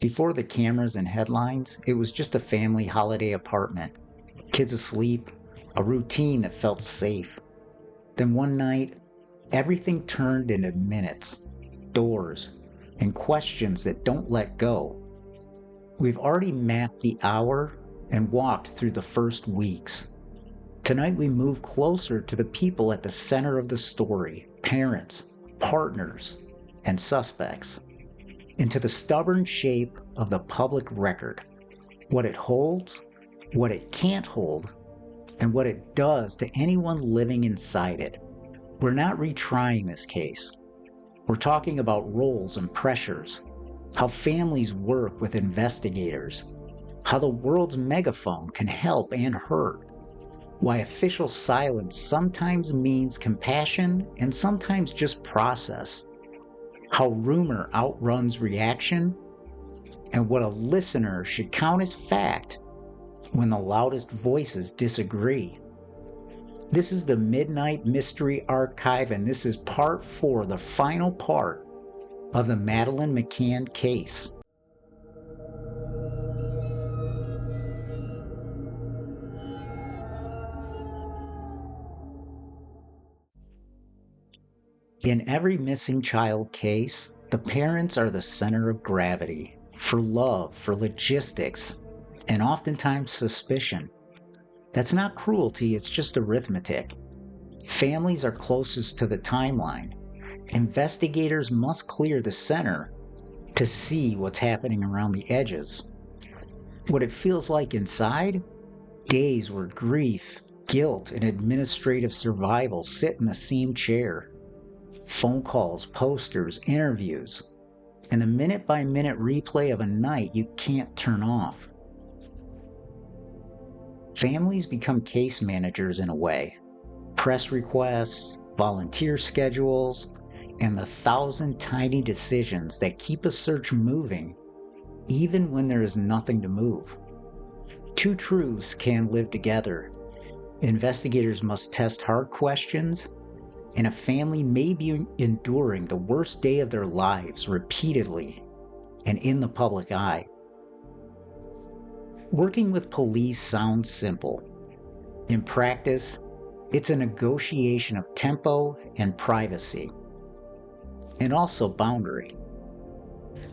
Before the cameras and headlines, it was just a family holiday apartment. Kids asleep, a routine that felt safe. Then one night, everything turned into minutes, doors, and questions that don't let go. We've already mapped the hour and walked through the first weeks. Tonight we move closer to the people at the center of the story, parents, partners, and suspects, into the stubborn shape of the public record, what it holds, what it can't hold, and what it does to anyone living inside it. We're not retrying this case. We're talking about roles and pressures, how families work with investigators, how the world's megaphone can help and hurt, why official silence sometimes means compassion and sometimes just process, how rumor outruns reaction, and what a listener should count as fact when the loudest voices disagree. This is the Midnight Mystery Archive, and this is part 4, the final part of the Madeleine McCann case. In every missing child case, the parents are the center of gravity for love, for logistics, and oftentimes suspicion. That's not cruelty, it's just arithmetic. Families are closest to the timeline. Investigators must clear the center to see what's happening around the edges. What it feels like inside? Days where grief, guilt, and administrative survival sit in the same chair. Phone calls, posters, interviews, and a minute-by-minute replay of a night you can't turn off. Families become case managers in a way. Press requests, volunteer schedules, and the 1,000 tiny decisions that keep a search moving, even when there is nothing to move. Two truths can't live together. Investigators must test hard questions, and a family may be enduring the worst day of their lives repeatedly and in the public eye. Working with police sounds simple. In practice, it's a negotiation of tempo and privacy, and also boundary.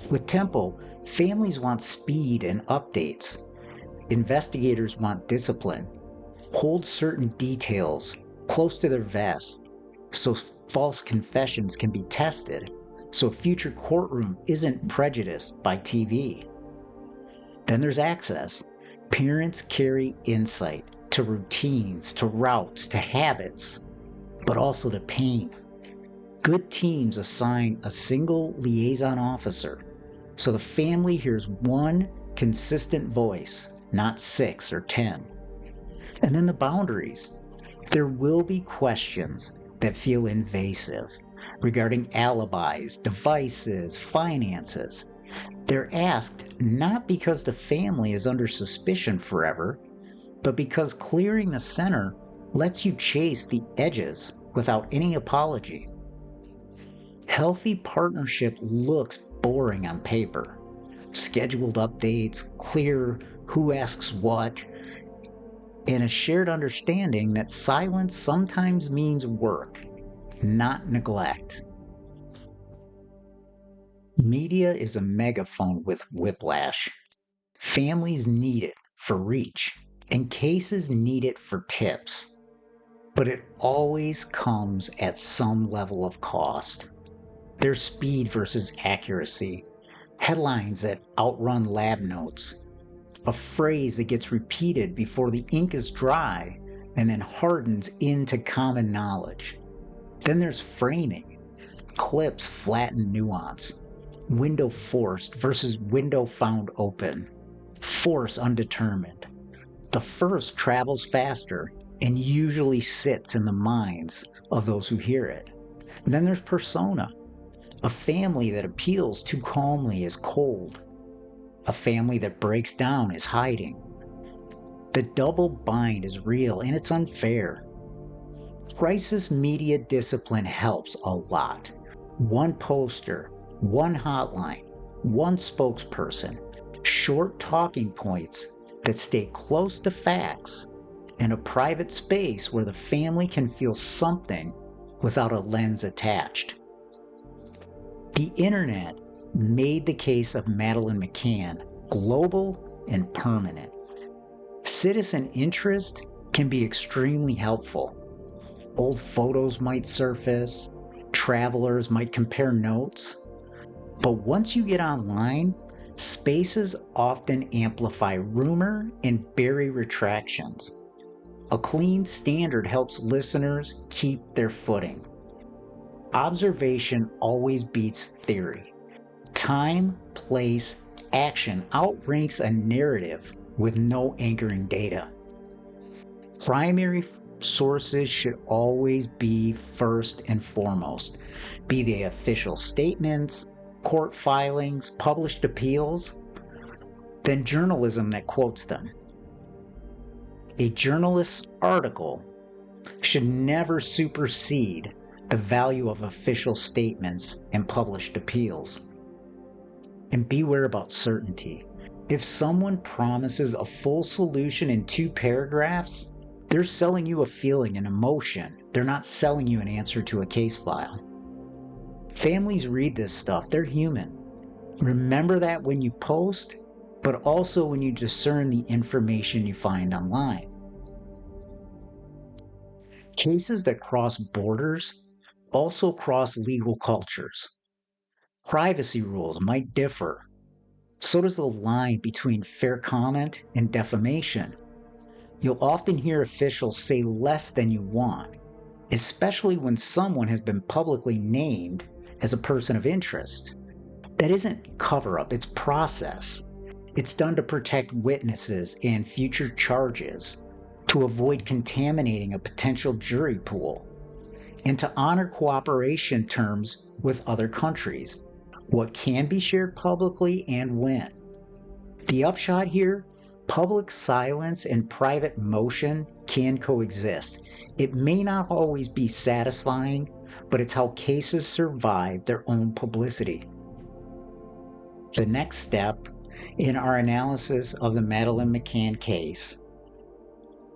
With tempo, families want speed and updates. Investigators want discipline. Hold certain details close to their vest so false confessions can be tested, so a future courtroom isn't prejudiced by TV. Then there's access. Parents carry insight to routines, to routes, to habits, but also to pain. Good teams assign a single liaison officer, so the family hears one consistent voice, not 6 or 10. And then the boundaries. There will be questions that feel invasive regarding alibis, devices, finances. They're asked not because the family is under suspicion forever, but because clearing the center lets you chase the edges without any apology. Healthy partnership looks boring on paper. Scheduled updates, clear who asks what, and a shared understanding that silence sometimes means work, not neglect. Media is a megaphone with whiplash. Families need it for reach, and cases need it for tips. But it always comes at some level of cost. There's speed versus accuracy, headlines that outrun lab notes, a phrase that gets repeated before the ink is dry and then hardens into common knowledge. Then there's framing. Clips flatten nuance. Window forced versus window found open. Force undetermined. The first travels faster and usually sits in the minds of those who hear it. And then there's persona. A family that appeals too calmly is cold. A family that breaks down is hiding. The double bind is real and it's unfair. Crisis media discipline helps a lot. One poster, one hotline, one spokesperson, short talking points that stay close to facts, and a private space where the family can feel something without a lens attached. The internet made the case of Madeleine McCann global and permanent. Citizen interest can be extremely helpful. Old photos might surface, travelers might compare notes. But once you get online, spaces often amplify rumor and bury retractions. A clean standard helps listeners keep their footing. Observation always beats theory. Time, place, action outranks a narrative with no anchoring data. Primary sources should always be first and foremost, be they official statements, court filings, published appeals, then journalism that quotes them. A journalist's article should never supersede the value of official statements and published appeals. And beware about certainty. If someone promises a full solution in 2 paragraphs, they're selling you a feeling, an emotion. They're not selling you an answer to a case file. Families read this stuff. They're human. Remember that when you post, but also when you discern the information you find online. Cases that cross borders also cross legal cultures. Privacy rules might differ. So does the line between fair comment and defamation. You'll often hear officials say less than you want, especially when someone has been publicly named as a person of interest. That isn't cover-up, it's process. It's done to protect witnesses and future charges, to avoid contaminating a potential jury pool, and to honor cooperation terms with other countries. What can be shared publicly and when. The upshot here, public silence and private motion can coexist. It may not always be satisfying, but it's how cases survive their own publicity. The next step in our analysis of the Madeleine McCann case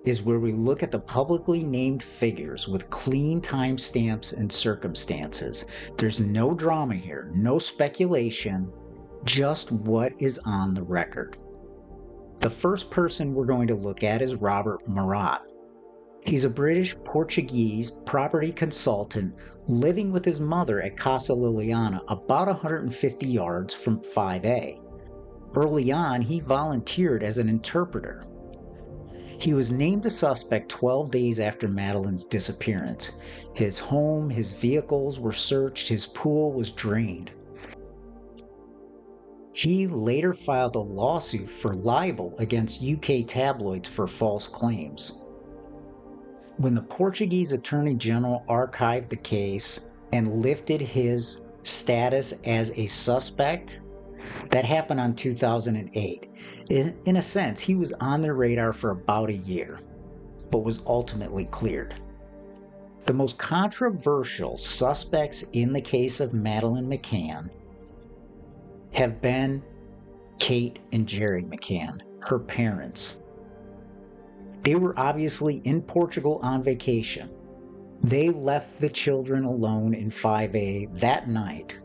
is where we look at the publicly named figures with clean timestamps and circumstances. There's no drama here, no speculation, just what is on the record. The first person we're going to look at is Robert Murat. He's a British-Portuguese property consultant living with his mother at Casa Liliana, about 150 yards from 5A. Early on, he volunteered as an interpreter. He was named a suspect 12 days after Madeleine's disappearance. His home, his vehicles were searched, his pool was drained. He later filed a lawsuit for libel against UK tabloids for false claims. When the Portuguese Attorney General archived the case and lifted his status as a suspect, that happened on 2008. In a sense, he was on their radar for about a year, but was ultimately cleared. The most controversial suspects in the case of Madeleine McCann have been Kate and Jerry McCann, her parents. They were obviously in Portugal on vacation. They left the children alone in 5A that night.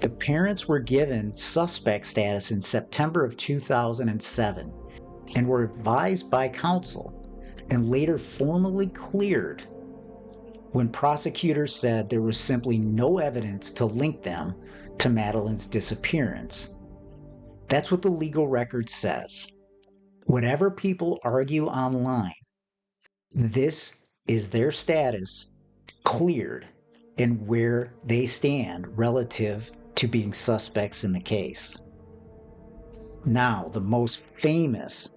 The parents were given suspect status in September of 2007 and were advised by counsel and later formally cleared when prosecutors said there was simply no evidence to link them to Madeleine's disappearance. That's what the legal record says. Whatever people argue online, this is their status cleared and where they stand relative to being suspects in the case. Now, the most famous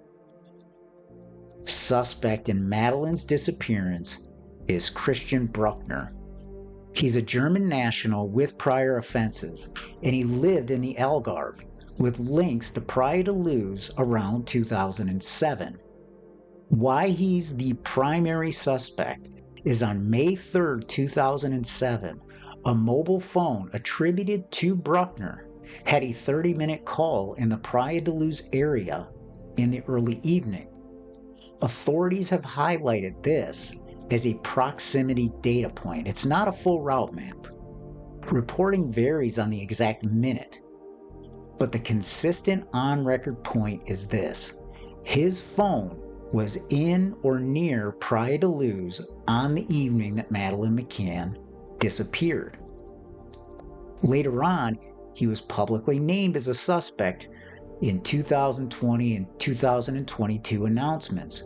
suspect in Madeleine's disappearance is Christian Bruckner. He's a German national with prior offenses, and he lived in the Algarve with links to Praia de Luz around 2007. Why he's the primary suspect is on May 3rd, 2007, a mobile phone attributed to Bruckner had a 30-minute call in the Praia de Luz area in the early evening. Authorities have highlighted this as a proximity data point. It's not a full route map. Reporting varies on the exact minute, but the consistent on-record point is this: his phone was in or near Praia de Luz on the evening that Madeleine McCann disappeared. Later on, he was publicly named as a suspect in 2020 and 2022 announcements.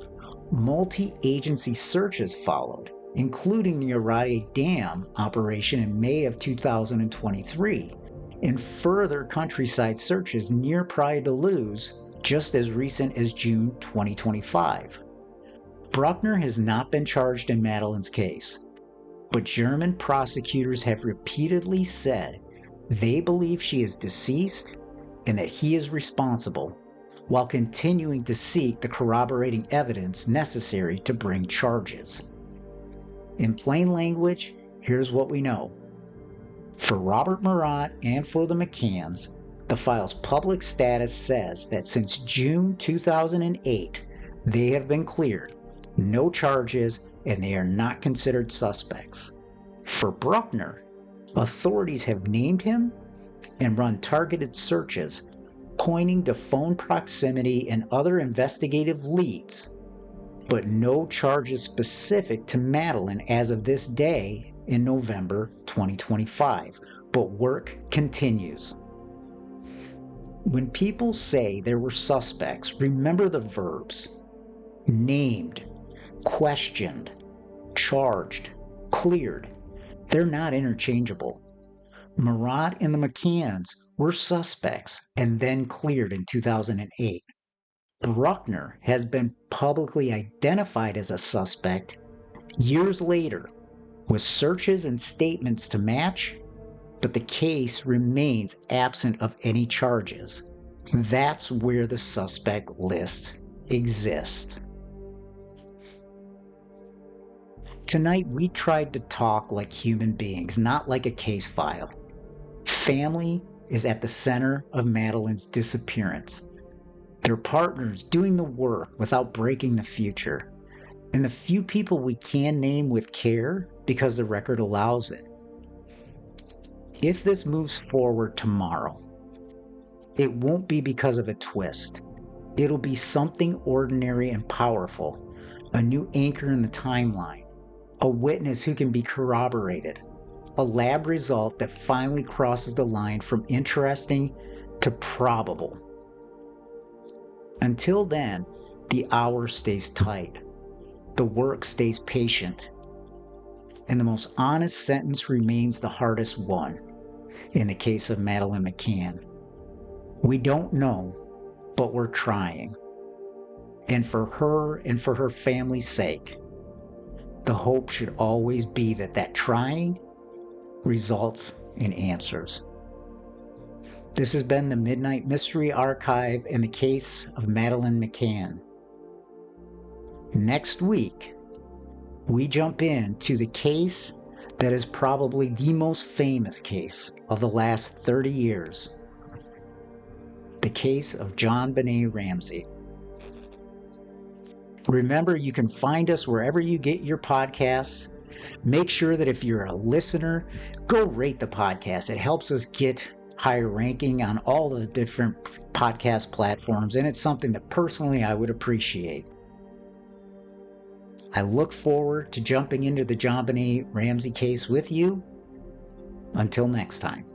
Multi-agency searches followed, including the Arade Dam operation in May of 2023, and further countryside searches near Praia de Luz just as recent as June 2025. Bruckner has not been charged in Madeleine's case, but German prosecutors have repeatedly said they believe she is deceased and that he is responsible, while continuing to seek the corroborating evidence necessary to bring charges. In plain language, here's what we know. For Robert Murat and for the McCanns, the file's public status says that since June 2008, they have been cleared, no charges, and they are not considered suspects. For Bruckner, authorities have named him and run targeted searches, pointing to phone proximity and other investigative leads, but no charges specific to Madeleine as of this day in November 2025, but work continues. When people say there were suspects, remember the verbs: named, questioned, charged, cleared. They're not interchangeable. Murat and the McCanns were suspects and then cleared in 2008. Bruckner has been publicly identified as a suspect years later, with searches and statements to match, but the case remains absent of any charges. That's where the suspect list exists. Tonight, we tried to talk like human beings, not like a case file. Family is at the center of Madeleine's disappearance. They're partners doing the work without breaking the future. And the few people we can name with care because the record allows it. If this moves forward tomorrow, it won't be because of a twist. It'll be something ordinary and powerful, a new anchor in the timeline, a witness who can be corroborated, a lab result that finally crosses the line from interesting to probable. Until then, the hour stays tight, the work stays patient, and the most honest sentence remains the hardest one in the case of Madeleine McCann. We don't know, but we're trying. And for her and for her family's sake, the hope should always be that trying results in answers. This has been the Midnight Mystery Archive and the case of Madeleine McCann. Next week, we jump into the case that is probably the most famous case of the last 30 years. The case of JonBenet Ramsey. Remember, you can find us wherever you get your podcasts. Make sure that if you're a listener, go rate the podcast. It helps us get higher ranking on all the different podcast platforms, and it's something that personally I would appreciate. I look forward to jumping into the JonBenet Ramsey case with you. Until next time.